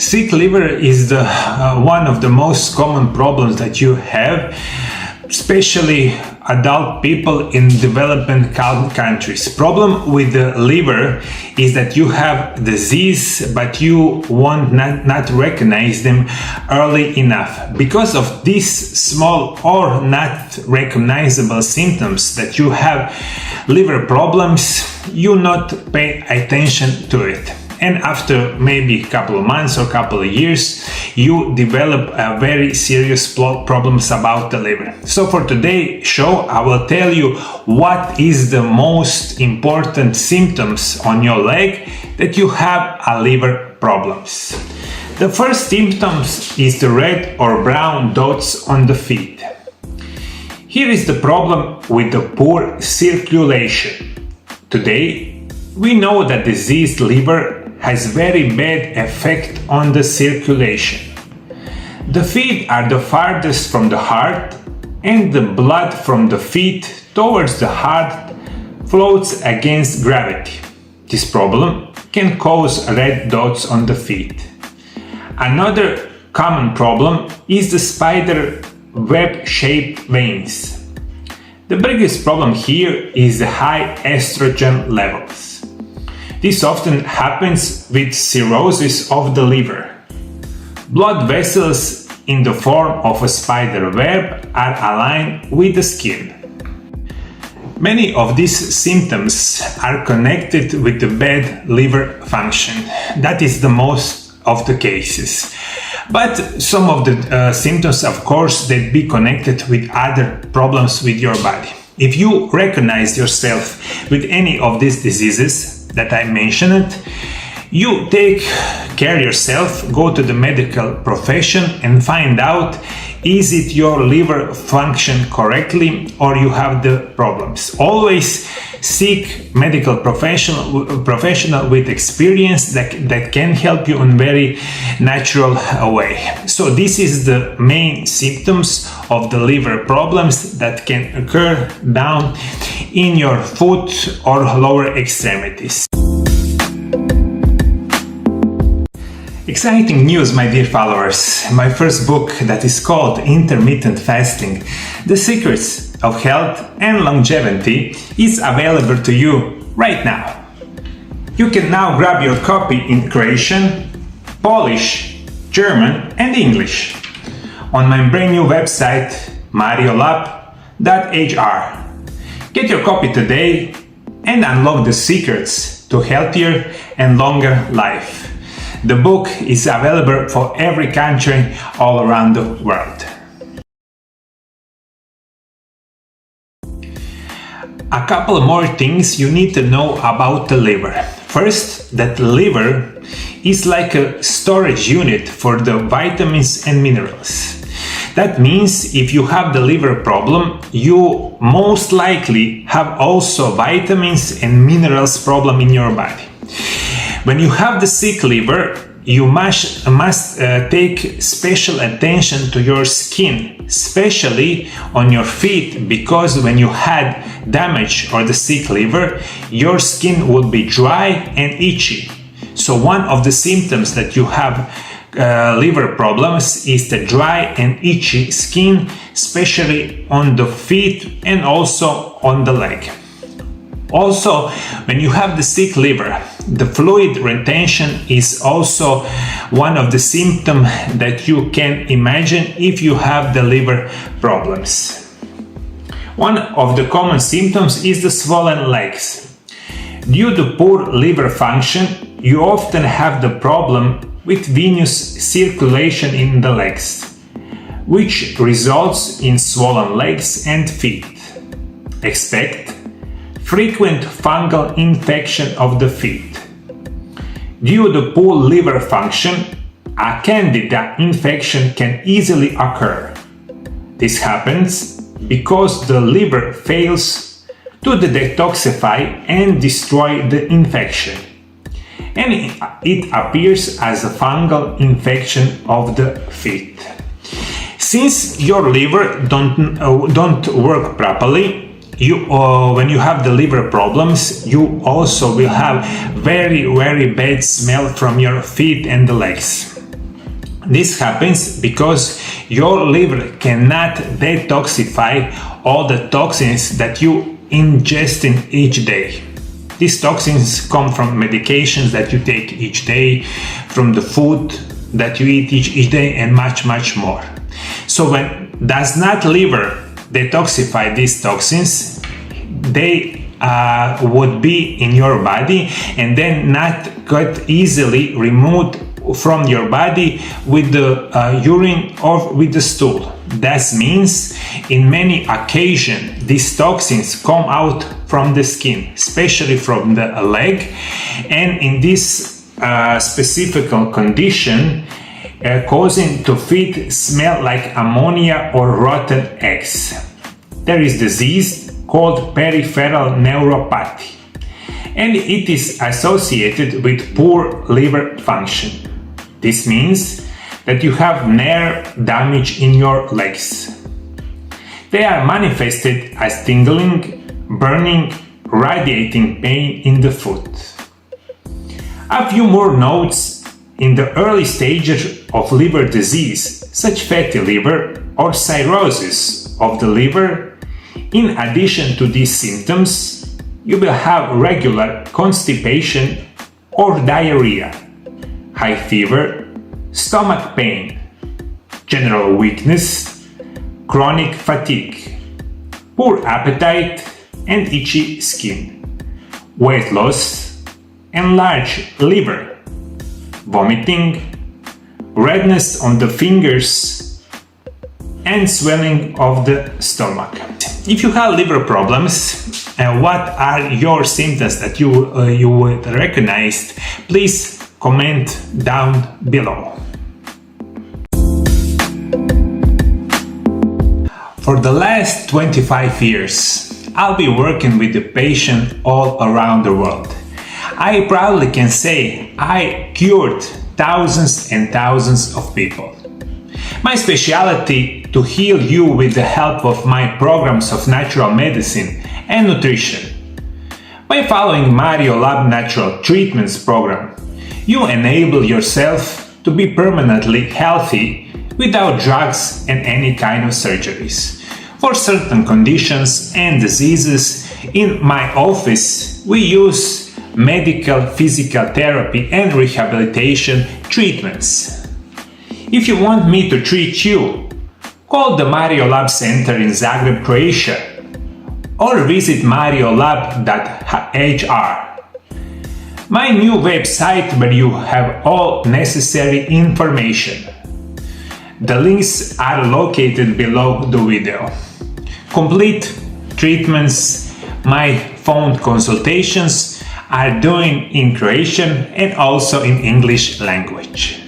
Sick liver is the one of the most common problems that you have, especially adult people in developing countries. Problem with the liver is that you have disease, but you won't not recognize them early enough. Because of these small or not recognizable symptoms that you have liver problems, you not pay attention to it. And after maybe a couple of months or couple of years, you develop very serious problems about the liver. So for today's show, I will tell you what is the most important symptoms on your leg that you have a liver problems. The first symptoms is the red or brown dots on the feet. Here is the problem with the poor circulation. Today, we know that diseased liver has very bad effect on the circulation. The feet are the farthest from the heart, and the blood from the feet towards the heart floats against gravity. This problem can cause red dots on the feet. Another common problem is the spider web-shaped veins. The biggest problem here is the high estrogen levels. This often happens with cirrhosis of the liver. Blood vessels in the form of a spider web are aligned with the skin. Many of these symptoms are connected with the bad liver function. That is the most of the cases. But some of the symptoms, of course, they be connected with other problems with your body. If you recognize yourself with any of these diseases that I mentioned, you take care yourself, go to the medical profession and find out, is it your liver function correctly or you have the problems. Always seek medical professional with experience that can help you in very natural way. So this is the main symptoms of the liver problems that can occur down in your foot or lower extremities. Exciting news, my dear followers! My first book, that is called Intermittent Fasting, The Secrets of Health and Longevity, is available to you right now. You can now grab your copy in Croatian, Polish, German and English on my brand new website mariolab.hr. Get your copy today and unlock the secrets to healthier and longer life. The book is available for every country all around the world. A couple more things you need to know about the liver. First, that liver is like a storage unit for the vitamins and minerals. That means if you have the liver problem, you most likely have also vitamins and minerals problem in your body. When you have the sick liver, you must take special attention to your skin, especially on your feet, because when you had damage or the sick liver, your skin will be dry and itchy. So one of the symptoms that you have liver problems is the dry and itchy skin, especially on the feet and also on the leg. Also, when you have the sick liver, the fluid retention is also one of the symptoms that you can imagine if you have the liver problems. One of the common symptoms is the swollen legs. Due to poor liver function, you often have the problem with venous circulation in the legs, which results in swollen legs and feet. Expect frequent fungal infection of the feet. Due to poor liver function, a candida infection can easily occur. This happens because the liver fails to detoxify and destroy the infection, and it appears as a fungal infection of the feet. Since your liver don't work properly, when you have the liver problems, you also will have very bad smell from your feet and the legs. This happens because your liver cannot detoxify all the toxins that you ingest in each day. These toxins come from medications that you take each day, from the food that you eat each day, and much more. So when does not liver detoxify these toxins, they would be in your body and then not get easily removed from your body with the urine or with the stool. That means in many occasions these toxins come out from the skin, especially from the leg, and in this specific condition causing to feet smell like ammonia or rotten eggs. There is disease called peripheral neuropathy, and it is associated with poor liver function. This means that you have nerve damage in your legs. They are manifested as tingling, burning, radiating pain in the foot. A few more notes: in the early stages of liver disease, such fatty liver or cirrhosis of the liver, in addition to these symptoms, you will have regular constipation or diarrhea, high fever, stomach pain, general weakness, chronic fatigue, poor appetite and itchy skin, weight loss, enlarged liver, vomiting, redness on the fingers, and swelling of the stomach. If you have liver problems, what are your symptoms that you would recognize? Please comment down below. For the last 25 years, I'll be working with the patient all around the world. I proudly can say I cured thousands and thousands of people. My specialty to heal you with the help of my programs of natural medicine and nutrition. By following Mariolab Natural Treatments program, you enable yourself to be permanently healthy without drugs and any kind of surgeries. For certain conditions and diseases, in my office we use medical physical therapy and rehabilitation treatments. If you want me to treat you, call the Mariolab Center in Zagreb, Croatia, or visit mariolab.hr, my new website where you have all necessary information. The links are located below the video. Complete treatments, my phone consultations are doing in Croatian and also in English language.